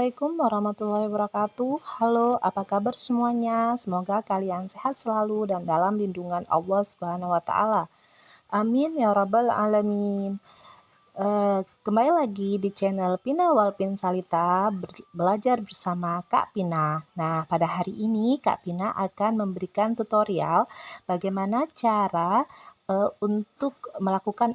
Assalamualaikum warahmatullahi wabarakatuh. Halo, apa kabar semuanya? Semoga kalian sehat selalu dan dalam lindungan Allah Subhanahu wa Ta'ala. Amin ya Rabbal 'Alamin. Kembali lagi di channel Pina Walpin Salita, belajar bersama Kak Pina. Nah, pada hari ini Kak Pina akan memberikan tutorial bagaimana cara untuk melakukan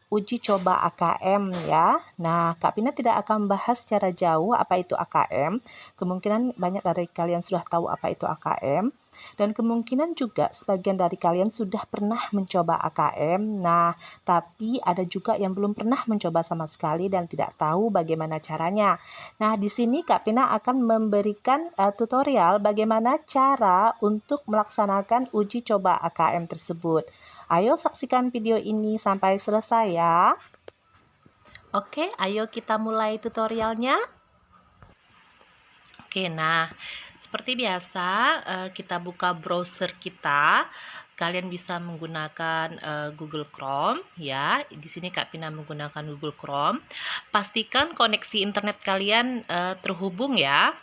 uji coba AKM ya. Nah, Kak Pina tidak akan bahas secara jauh apa itu AKM. Kemungkinan banyak dari kalian sudah tahu apa itu AKM. Dan kemungkinan juga sebagian dari kalian sudah pernah mencoba AKM. Nah, tapi ada juga yang belum pernah mencoba sama sekali dan tidak tahu bagaimana caranya. Nah, di sini Kak Pina akan memberikan tutorial bagaimana cara untuk melaksanakan uji coba AKM tersebut. Ayo saksikan video ini sampai selesai ya. Oke, ayo kita mulai tutorialnya. Oke, nah seperti biasa kita buka browser kita. Kalian bisa menggunakan Google Chrome ya. Di sini Kak Pina menggunakan Google Chrome. Pastikan koneksi internet kalian terhubung ya.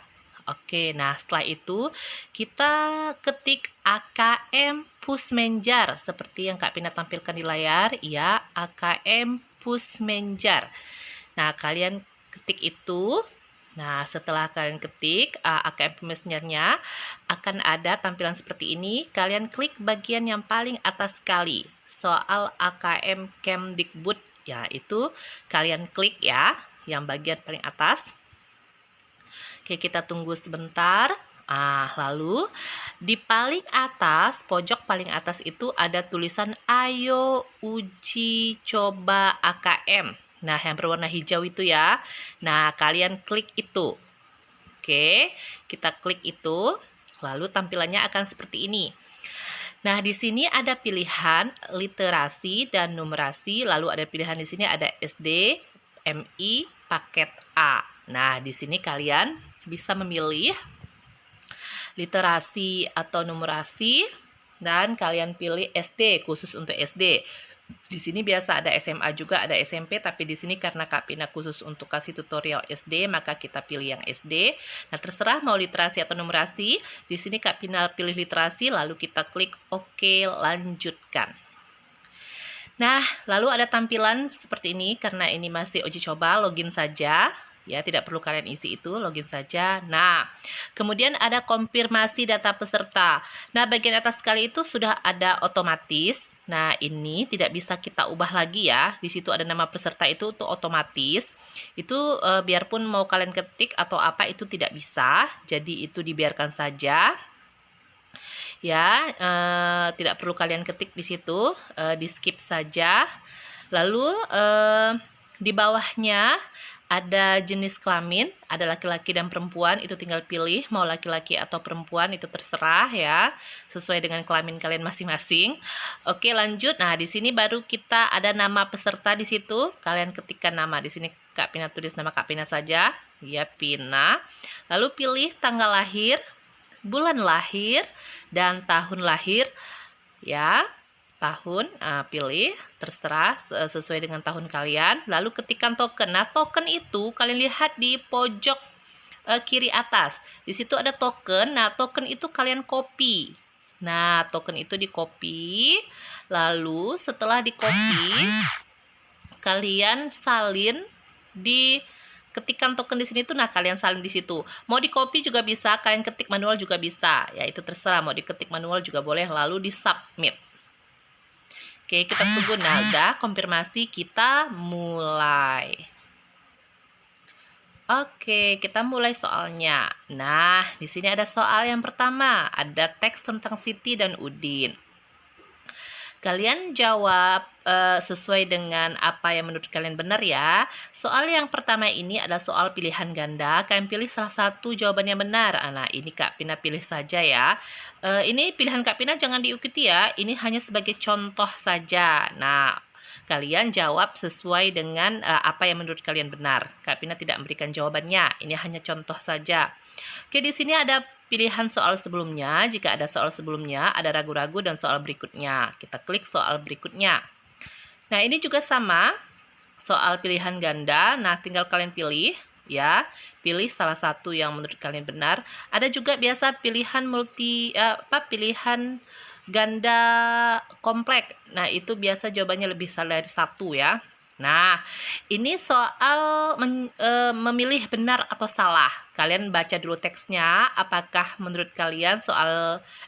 Oke, nah setelah itu kita ketik AKM Pusmenjar seperti yang Kak Pina tampilkan di layar ya, AKM Pusmenjar. Nah, kalian ketik itu. Nah, setelah kalian ketik AKM Pusmenjarnya akan ada tampilan seperti ini. Kalian klik bagian yang paling atas sekali, soal AKM Kemdikbud. Ya, itu kalian klik ya, yang bagian paling atas. Oke, kita tunggu sebentar. Lalu di paling atas, pojok paling atas itu ada tulisan ayo uji coba AKM. Nah, yang berwarna hijau itu ya. Nah, kalian klik itu. Oke, kita klik itu. Lalu tampilannya akan seperti ini. Nah, di sini ada pilihan literasi dan numerasi, lalu ada pilihan di sini ada SD, MI, paket A. Nah, di sini kalian bisa memilih literasi atau numerasi dan kalian pilih SD khusus untuk SD. Di sini biasa ada SMA juga, ada SMP, tapi di sini karena Kak Pina khusus untuk kasih tutorial SD, maka kita pilih yang SD. Nah, terserah mau literasi atau numerasi. Di sini Kak Pina pilih literasi, lalu kita klik OK, lanjutkan. Nah, lalu ada tampilan seperti ini, karena ini masih uji coba, login saja. Ya, tidak perlu kalian isi itu, login saja. Nah, kemudian ada konfirmasi data peserta. Nah, bagian atas sekali itu sudah ada otomatis. Nah, ini tidak bisa kita ubah lagi ya. Di situ ada nama peserta itu untuk otomatis. Itu biarpun mau kalian ketik atau apa itu tidak bisa. Jadi itu dibiarkan saja. Ya, tidak perlu kalian ketik di situ, di skip saja. Lalu di bawahnya ada jenis kelamin, ada laki-laki dan perempuan, itu tinggal pilih mau laki-laki atau perempuan, itu terserah ya, sesuai dengan kelamin kalian masing-masing. Oke, lanjut. Nah, di sini baru kita ada nama peserta di situ. Kalian ketikkan nama di sini, Kak Pina tulis nama Kak Pina saja, ya Pina. Lalu pilih tanggal lahir, bulan lahir, dan tahun lahir ya. Tahun, pilih, terserah sesuai dengan tahun kalian. Lalu ketikkan token. Nah, token itu kalian lihat di pojok kiri atas. Di situ ada token. Nah, token itu kalian copy. Nah, token itu di copy. Lalu setelah di copy, kalian salin di ketikan token di sini tuh. Nah, kalian salin di situ. Mau di copy juga bisa, kalian ketik manual juga bisa. Ya, itu terserah. Mau diketik manual juga boleh. Lalu di submit. Oke, kita tunggu. Nah, udah konfirmasi, kita mulai. Oke, kita mulai soalnya. Nah, di sini ada soal yang pertama, ada teks tentang Siti dan Udin. Kalian jawab sesuai dengan apa yang menurut kalian benar ya. Soal yang pertama ini adalah soal pilihan ganda. Kalian pilih salah satu jawaban yang benar. Nah, ini Kak Pina pilih saja ya. Ini pilihan Kak Pina jangan diikuti ya. Ini hanya sebagai contoh saja. Nah, kalian jawab sesuai dengan apa yang menurut kalian benar. Kak Pina tidak memberikan jawabannya. Ini hanya contoh saja. Oke, di sini ada pilihan soal sebelumnya. Jika ada soal sebelumnya, ada ragu-ragu dan soal berikutnya. Kita klik soal berikutnya. Nah, ini juga sama, soal pilihan ganda. Nah, tinggal kalian pilih. ya. Pilih salah satu yang menurut kalian benar. Ada juga biasa pilihan pilihan ganda kompleks. Nah, itu biasa jawabannya lebih dari satu ya. Nah, ini soal memilih benar atau salah. Kalian baca dulu teksnya, apakah menurut kalian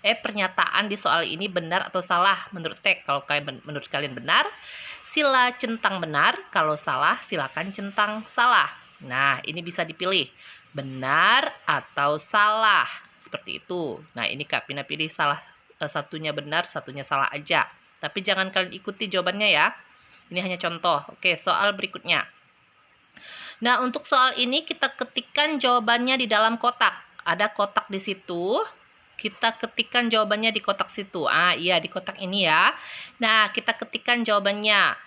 pernyataan di soal ini benar atau salah menurut teks. Kalau menurut kalian benar, sila centang benar. Kalau salah, silakan centang salah. Nah, ini bisa dipilih benar atau salah. Seperti itu. Nah, ini Kak Pina pilih salah satunya benar, satunya salah aja. Tapi jangan kalian ikuti jawabannya ya. Ini hanya contoh. Oke, soal berikutnya. Nah, untuk soal ini kita ketikkan jawabannya di dalam kotak. Ada kotak di situ. Kita ketikkan jawabannya di kotak situ. Iya, di kotak ini ya. Nah, kita ketikkan jawabannya.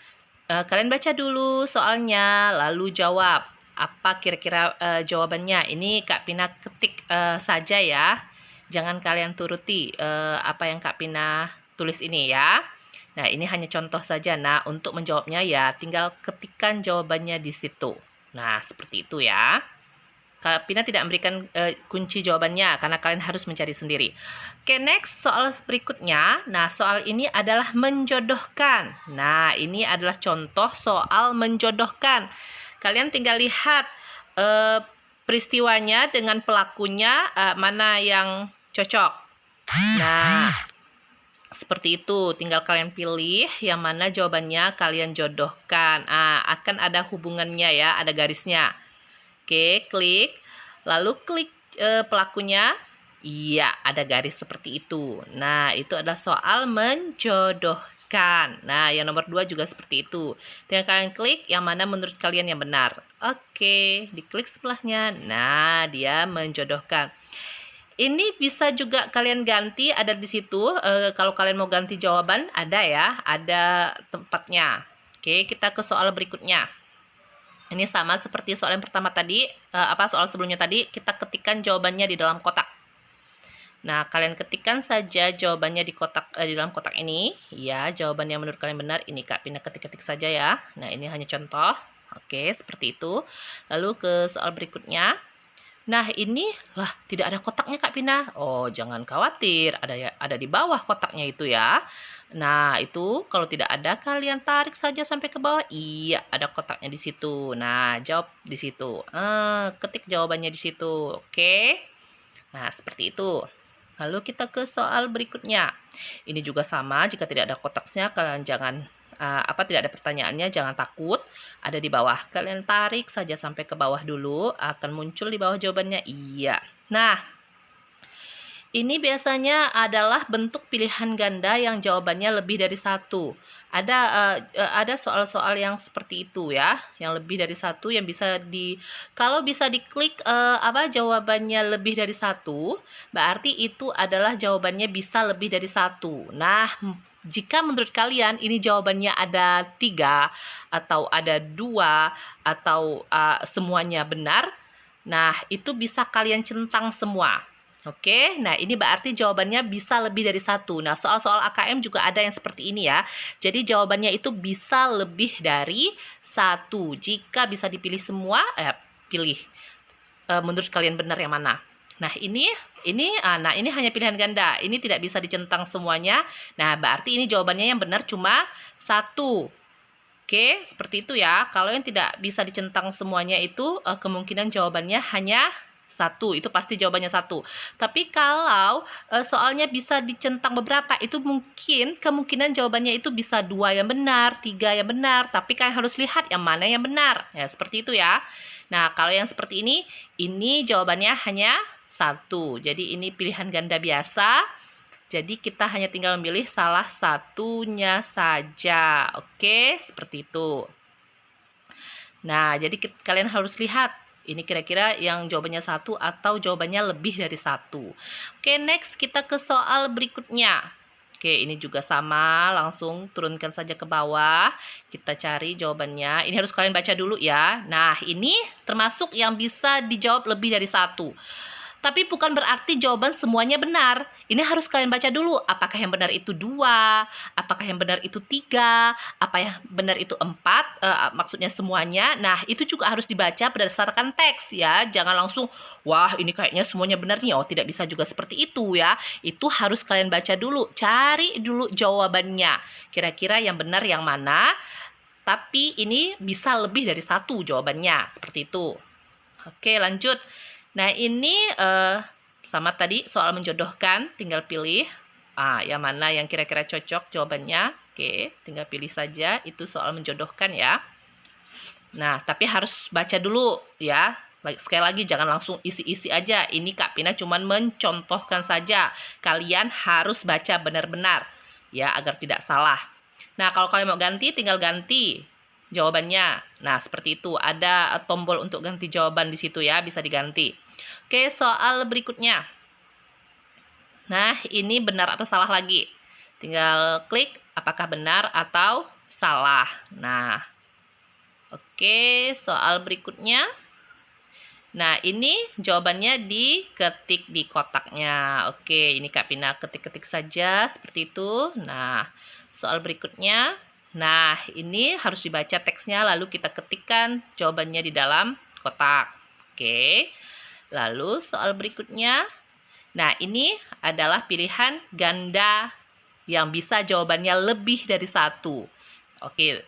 Kalian baca dulu soalnya, lalu jawab. Apa kira-kira jawabannya? Ini Kak Pina ketik saja ya. Jangan kalian turuti apa yang Kak Pina tulis ini ya. Nah, ini hanya contoh saja. Nah, untuk menjawabnya ya tinggal ketikkan jawabannya di situ. Nah, seperti itu ya. Kak Pina tidak memberikan kunci jawabannya karena kalian harus mencari sendiri. Oke, next soal berikutnya. Nah, soal ini adalah menjodohkan. Nah, ini adalah contoh soal menjodohkan. Kalian tinggal lihat peristiwanya dengan pelakunya mana yang cocok. Nah, seperti itu, tinggal kalian pilih yang mana jawabannya kalian jodohkan. Akan ada hubungannya ya, ada garisnya. Oke, klik. Lalu klik pelakunya. Iya, ada garis seperti itu. Nah, itu adalah soal menjodohkan. Nah, yang nomor 2 juga seperti itu. Tinggal kalian klik yang mana menurut kalian yang benar. Oke, diklik sebelahnya. Nah, dia menjodohkan. Ini bisa juga kalian ganti, ada di situ. Kalau kalian mau ganti jawaban, ada ya, ada tempatnya. Oke, kita ke soal berikutnya. Ini sama seperti soal yang pertama tadi, soal sebelumnya tadi, kita ketikkan jawabannya di dalam kotak. Nah, kalian ketikkan saja jawabannya di dalam kotak ini. Ya, jawaban yang menurut kalian benar, ini Kak Pina ketik-ketik saja ya. Nah, ini hanya contoh. Oke, seperti itu. Lalu ke soal berikutnya. Nah, ini tidak ada kotaknya Kak Pina. Oh, jangan khawatir, ada di bawah kotaknya itu ya. Nah, itu kalau tidak ada kalian tarik saja sampai ke bawah. Iya, ada kotaknya di situ. Nah, jawab di situ. Ketik jawabannya di situ. Oke. Nah, seperti itu. Lalu kita ke soal berikutnya. Ini juga sama, jika tidak ada kotaknya kalian jangan tidak ada pertanyaannya, jangan takut, ada di bawah. Kalian tarik saja sampai ke bawah dulu, akan muncul di bawah jawabannya. Iya. Nah, ini biasanya adalah bentuk pilihan ganda yang jawabannya lebih dari satu. Ada soal-soal yang seperti itu ya, yang lebih dari satu, yang kalau bisa diklik jawabannya lebih dari satu, berarti itu adalah jawabannya bisa lebih dari satu. Nah, jika menurut kalian ini jawabannya ada 3 atau ada 2 atau semuanya benar, nah itu bisa kalian centang semua. Oke, nah ini berarti jawabannya bisa lebih dari satu. Nah, soal-soal AKM juga ada yang seperti ini ya. Jadi jawabannya itu bisa lebih dari satu. Jika bisa dipilih semua, pilih menurut kalian benar yang mana. Nah, ini hanya pilihan ganda. Ini tidak bisa dicentang semuanya. Nah, berarti ini jawabannya yang benar cuma satu. Oke, seperti itu ya. Kalau yang tidak bisa dicentang semuanya itu kemungkinan jawabannya hanya satu. Itu pasti jawabannya satu. Tapi kalau soalnya bisa dicentang beberapa, itu mungkin kemungkinan jawabannya itu bisa 2 yang benar, 3 yang benar. Tapi kalian harus lihat yang mana yang benar. Ya, seperti itu ya. Nah, kalau yang seperti ini jawabannya hanya satu. Jadi ini pilihan ganda biasa. Jadi kita hanya tinggal memilih salah satunya saja. Oke, seperti itu. Nah, jadi kalian harus lihat ini kira-kira yang jawabannya satu atau jawabannya lebih dari satu. Oke, next kita ke soal berikutnya. Oke, ini juga sama, langsung turunkan saja ke bawah. Kita cari jawabannya. Ini harus kalian baca dulu ya. Nah, ini termasuk yang bisa dijawab lebih dari satu. Tapi bukan berarti jawaban semuanya benar. Ini harus kalian baca dulu. Apakah yang benar itu 2? Apakah yang benar itu 3? Apa yang benar itu 4? Maksudnya semuanya. Nah, itu juga harus dibaca berdasarkan teks ya. Jangan langsung, wah ini kayaknya semuanya benar nih. Oh, tidak bisa juga seperti itu ya. Itu harus kalian baca dulu. Cari dulu jawabannya. Kira-kira yang benar yang mana? Tapi ini bisa lebih dari 1 jawabannya. Seperti itu. Oke, lanjut. Nah, ini sama tadi soal menjodohkan, tinggal pilih yang mana yang kira-kira cocok jawabannya. Oke, tinggal pilih saja, itu soal menjodohkan ya. Nah, tapi harus baca dulu ya. Sekali lagi, jangan langsung isi-isi aja. Ini Kak Pina cuman mencontohkan saja. Kalian harus baca benar-benar ya, agar tidak salah. Nah, kalau kalian mau ganti, tinggal ganti jawabannya. Nah, seperti itu. Ada tombol untuk ganti jawaban di situ ya, bisa diganti. Oke, soal berikutnya. Nah, ini benar atau salah lagi. Tinggal klik apakah benar atau salah. Nah, oke, soal berikutnya. Nah, ini jawabannya diketik di kotaknya. Oke, ini Kak Pina ketik-ketik saja seperti itu. Nah, soal berikutnya. Nah, ini harus dibaca teksnya, lalu kita ketikkan jawabannya di dalam kotak. Oke. Lalu soal berikutnya. Nah, ini adalah pilihan ganda yang bisa jawabannya lebih dari 1. Oke.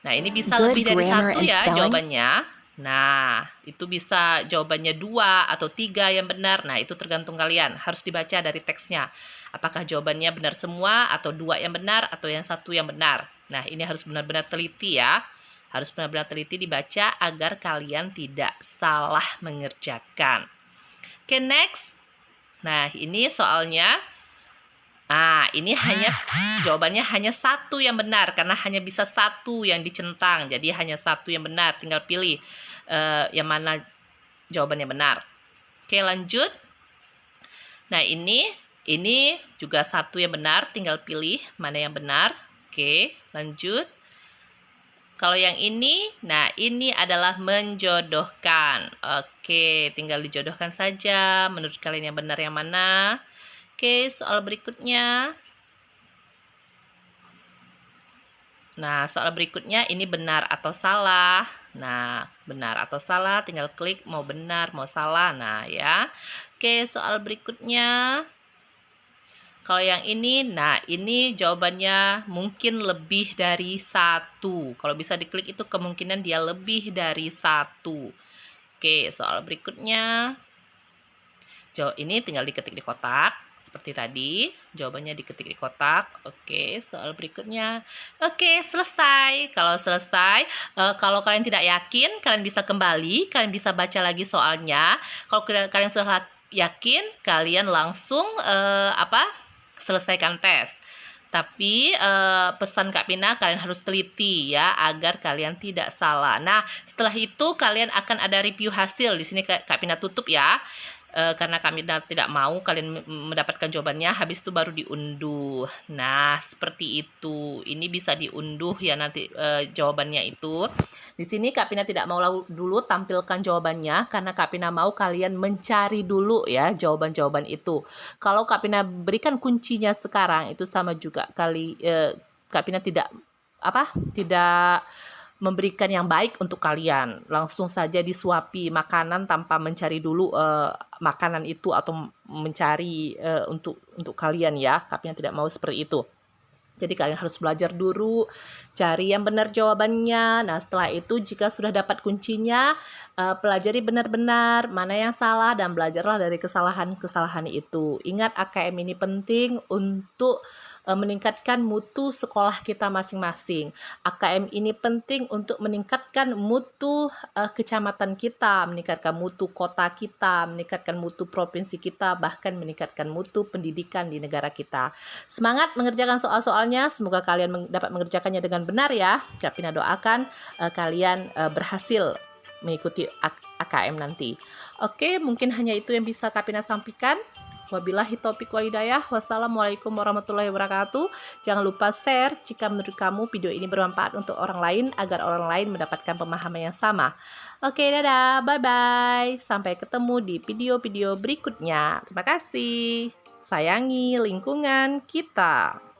Nah, ini bisa lebih dari 1 ya jawabannya. Nah, itu bisa jawabannya 2 atau 3 yang benar. Nah, itu tergantung kalian. Harus dibaca dari teksnya. Apakah jawabannya benar semua, atau 2 yang benar, atau yang 1 yang benar. Nah, ini harus benar-benar teliti ya. Harus benar-benar teliti dibaca agar kalian tidak salah mengerjakan. Oke, next. Nah, ini soalnya. Nah, ini jawabannya hanya 1 yang benar, karena hanya bisa 1 yang dicentang. Jadi hanya 1 yang benar, tinggal pilih yang mana jawabannya benar. Oke, lanjut. Nah, ini juga 1 yang benar, tinggal pilih mana yang benar. Oke, lanjut. Kalau yang ini, nah ini adalah menjodohkan. Oke, tinggal dijodohkan saja. Menurut kalian yang benar yang mana? Oke, soal berikutnya. Nah, soal berikutnya ini benar atau salah. Nah, benar atau salah, tinggal klik mau benar, mau salah. Nah, ya. Oke, soal berikutnya. Kalau yang ini, nah ini jawabannya mungkin lebih dari 1. Kalau bisa diklik itu kemungkinan dia lebih dari 1. Oke, soal berikutnya. Ini tinggal diketik di kotak. Seperti tadi, jawabannya diketik di kotak. Oke, soal berikutnya. Oke, selesai. Kalau selesai, kalau kalian tidak yakin, kalian bisa kembali, kalian bisa baca lagi soalnya. Kalau kalian sudah yakin, kalian langsung selesaikan tes. Tapi pesan Kak Pina, kalian harus teliti ya agar kalian tidak salah. Nah, setelah itu kalian akan ada review hasil. Di sini Kak Pina tutup ya. Karena kami tidak mau kalian mendapatkan jawabannya, habis itu baru diunduh. Nah, seperti itu. Ini bisa diunduh ya nanti jawabannya itu. Di sini Kak Pina tidak mau dulu tampilkan jawabannya, karena Kak Pina mau kalian mencari dulu ya jawaban-jawaban itu. Kalau Kak Pina berikan kuncinya sekarang, itu sama juga Kak Pina tidak memberikan yang baik untuk kalian. Langsung saja disuapi makanan tanpa mencari dulu makanan itu atau mencari untuk kalian ya. Tapi yang tidak mau seperti itu. Jadi kalian harus belajar dulu, cari yang benar jawabannya. Nah, setelah itu jika sudah dapat kuncinya, pelajari benar-benar mana yang salah dan belajarlah dari kesalahan-kesalahan itu. Ingat, AKM ini penting untuk meningkatkan mutu sekolah kita masing-masing. AKM ini penting untuk meningkatkan mutu kecamatan kita, meningkatkan mutu kota kita, meningkatkan mutu provinsi kita, bahkan meningkatkan mutu pendidikan di negara kita. Semangat mengerjakan soal-soalnya, semoga kalian dapat mengerjakannya dengan benar ya. Kak Pina doakan kalian berhasil mengikuti AKM nanti. Oke, mungkin hanya itu yang bisa Kak Pina sampaikan. Wabillahi taufiq wal hidayah. Wassalamualaikum warahmatullahi wabarakatuh. Jangan lupa share jika menurut kamu video ini bermanfaat untuk orang lain agar orang lain mendapatkan pemahaman yang sama. Oke, dadah, bye-bye. Sampai ketemu di video-video berikutnya. Terima kasih. Sayangi lingkungan kita.